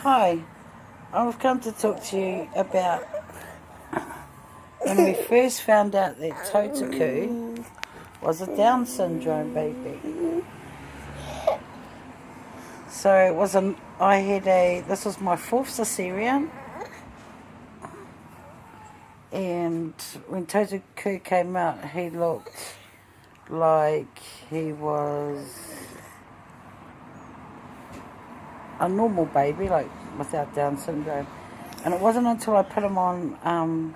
Hi, I've come to talk to you about when we first found out that Totaku was a Down syndrome baby. So it was this was my fourth cesarean, and when Totaku came out, he looked like he was a normal baby, like without Down syndrome. And it wasn't until I put him on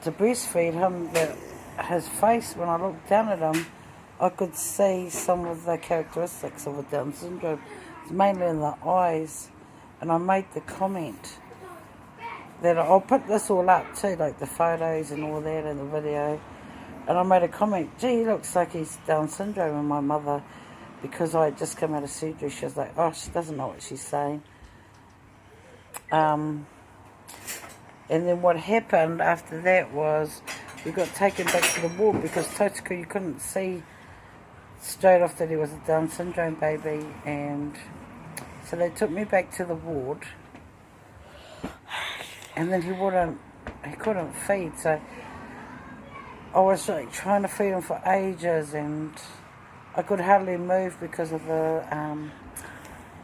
to breastfeed him that his face, when I looked down at him, I could see some of the characteristics of a Down syndrome. It's mainly in the eyes. And I made the comment that I'll put this all up too, like the photos and all that and the video. And I made a comment, gee, he looks like he's Down syndrome. And my mother, because I had just come out of surgery, she was like, oh, she doesn't know what she's saying. And then what happened after that was we got taken back to the ward because Totaku, you couldn't see straight off that he was a Down syndrome baby. And so they took me back to the ward. And then he couldn't feed. So I was like trying to feed him for ages, and I could hardly move because of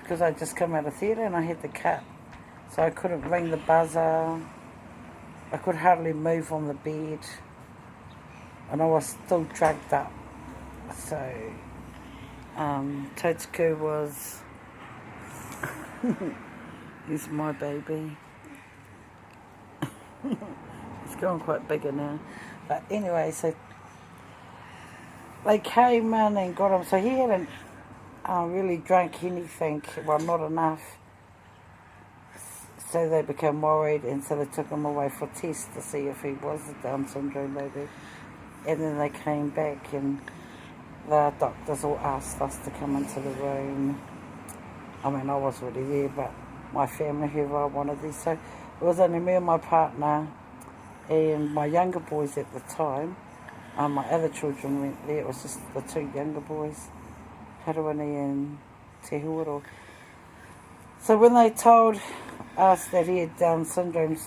because I'd just come out of theatre and I had the cut. So I couldn't ring the buzzer. I could hardly move on the bed. And I was still drugged up. So, Totaku was... he's my baby. He's gone quite bigger now. But anyway, so... they came in and got him. So he hadn't really drank anything. Well, not enough. So they became worried, and so they took him away for tests to see if he was a Down syndrome baby. And then they came back, and the doctors all asked us to come into the room. I mean, I was already there, but my family, whoever wanted this. So it was only me and my partner and my younger boys at the time. My other children went there. It was just the two younger boys, Harawani and Te Huaro. So when they told us that he had Down syndrome,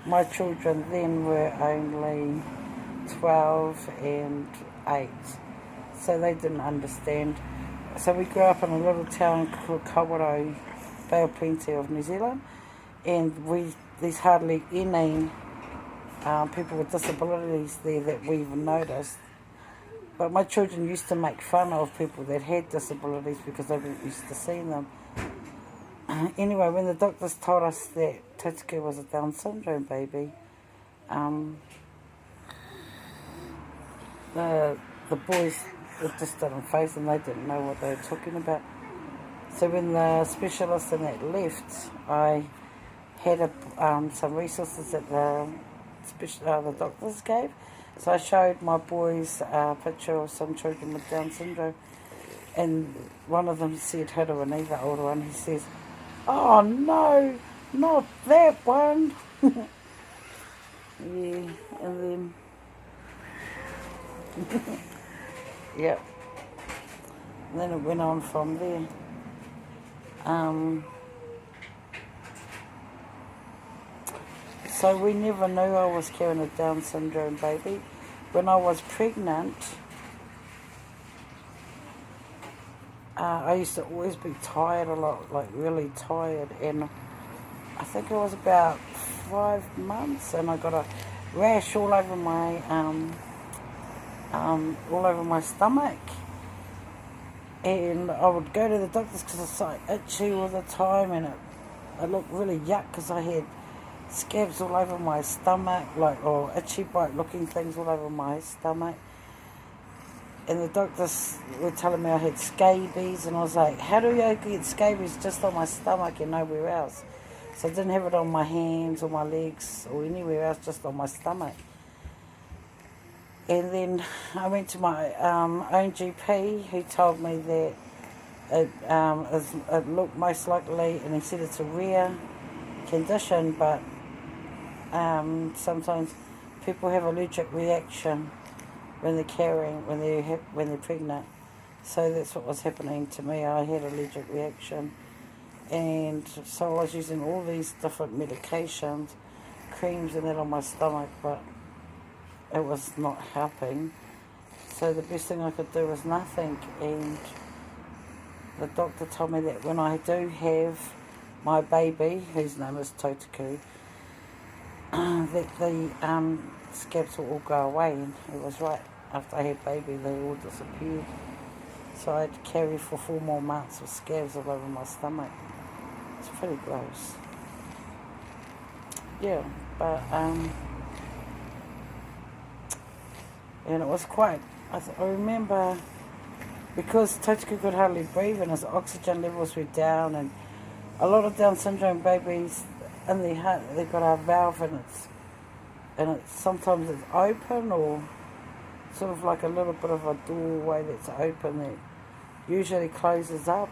my children then were only 12 and 8, so they didn't understand. So we grew up in a little town called Kawarau, Bay of Plenty of New Zealand, and there's hardly any people with disabilities there that we even noticed. But my children used to make fun of people that had disabilities because they weren't used to seeing them. Anyway, when the doctors told us that Totaku was a Down syndrome baby, the boys just didn't face them. They didn't know what they were talking about. So when the specialist and that left, I had some resources that the doctors gave. So I showed my boys a picture of some children with Down syndrome, and one of them said, Harawani, the older one, he says, oh no, not that one. Yeah, and then, yep. And then it went on from there. So we never knew I was carrying a Down syndrome baby. When I was pregnant, I used to always be tired a lot, like really tired, and I think it was about 5 months, and I got a rash all over my stomach, and I would go to the doctors because it's like itchy all the time, and it looked really yuck because I had scabs all over my stomach, or itchy bite looking things all over my stomach. And the doctors were telling me I had scabies, and I was like, how do I get scabies just on my stomach and nowhere else? So I didn't have it on my hands or my legs or anywhere else, just on my stomach. And then I went to my own GP, who told me that it looked most likely, and he said it's a rare condition, but sometimes people have allergic reaction when they're carrying, when they're pregnant. So that's what was happening to me. I had allergic reaction, And so I was using all these different medications, creams and that on my stomach, but it was not helping. So the best thing I could do was nothing, and the doctor told me that when I do have my baby, whose name is Totaku, that the scabs will all go away, and it was right. After I had baby, they all disappeared. So I had to carry for 4 more months with scabs all over my stomach. It's pretty gross. Yeah, but and it was quite. I remember, because Totaku could hardly breathe and his oxygen levels were down, and a lot of Down syndrome babies in their heart, they've got a valve and it's sometimes it's open, or sort of like a little bit of a doorway that's open that usually closes up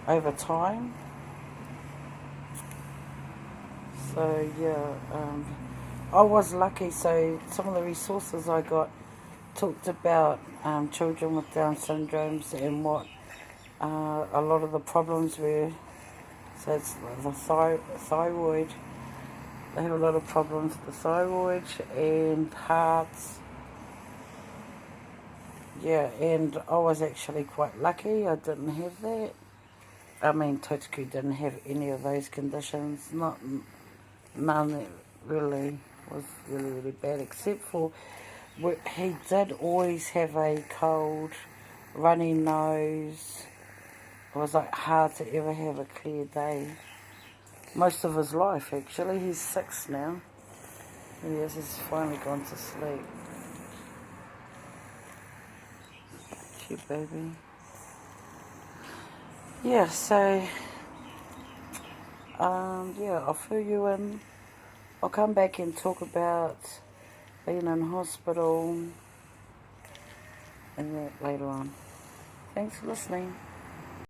over time. So yeah, I was lucky. So some of the resources I got talked about children with Down syndromes and what a lot of the problems were. So it's the thyroid. They have a lot of problems with the thyroid and hearts. Yeah, and I was actually quite lucky. I didn't have that. I mean, Totaku didn't have any of those conditions. None that really was really bad, except for he did always have a cold, runny nose. It was like hard to ever have a clear day. Most of his life, actually. He's 6 now. Yes, he's finally gone to sleep. Cute baby. Yeah, so yeah, I'll fill you in. I'll come back and talk about being in hospital and that later on. Thanks for listening.